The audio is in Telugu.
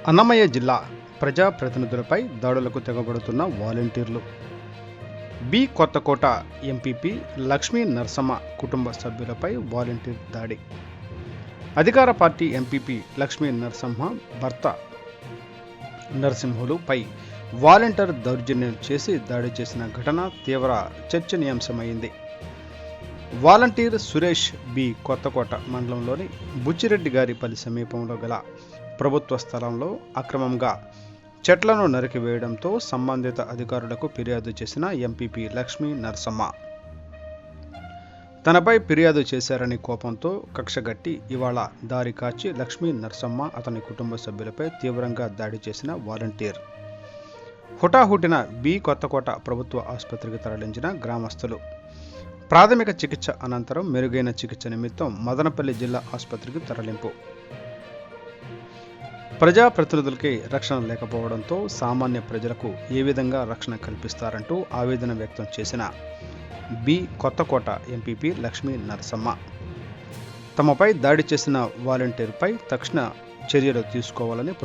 అన్నమయ్య జిల్లా ప్రజాప్రతినిధులపై దాడులకు తెగబడుతున్న వాలంటీర్లు. బి కొత్తకోట ఎంపీపీ లక్ష్మీ నరసమ్మ కుటుంబ సభ్యులపై వాలంటీర్ దాడి. అధికార పార్టీ ఎంపీపీ లక్ష్మీ నరసమ్మ భర్త నరసింహులుపై వాలంటీర్ దౌర్జన్యం చేసి దాడి చేసిన ఘటన తీవ్ర చర్చనీయాంశమైంది. వాలంటీర్ సురేష్ బి కొత్తకోట మండలంలోని బుచ్చిరెడ్డిగారిపల్లి సమీపంలో గల ప్రభుత్వ స్థలంలో అక్రమంగా చెట్లను నరికివేయడంతో సంబంధిత అధికారులకు ఫిర్యాదు చేసిన ఎంపీపీ లక్ష్మీ నరసమ్మ తనపై ఫిర్యాదు చేశారని కోపంతో కక్షగట్టి ఇవాళ దారి కాచి లక్ష్మీ నరసమ్మ అతని కుటుంబ సభ్యులపై తీవ్రంగా దాడి చేసిన వాలంటీర్. హుటాహుటిన బి కొత్తకోట ప్రభుత్వ ఆసుపత్రికి తరలించిన గ్రామస్తులు. ప్రాథమిక చికిత్స అనంతరం మెరుగైన చికిత్స నిమిత్తం మదనపల్లి జిల్లా ఆసుపత్రికి తరలింపు. ప్రజాప్రతినిధులకి రక్షణ లేకపోవడంతో సామాన్య ప్రజలకు ఏ విధంగా రక్షణ కల్పిస్తారంటూ ఆవేదన వ్యక్తం చేసిన బి కొత్తకోట ఎంపీపీ లక్ష్మీ నరసమ్మ తమపై దాడి చేసిన వాలంటీర్పై తక్షణ చర్యలు తీసుకోవాలని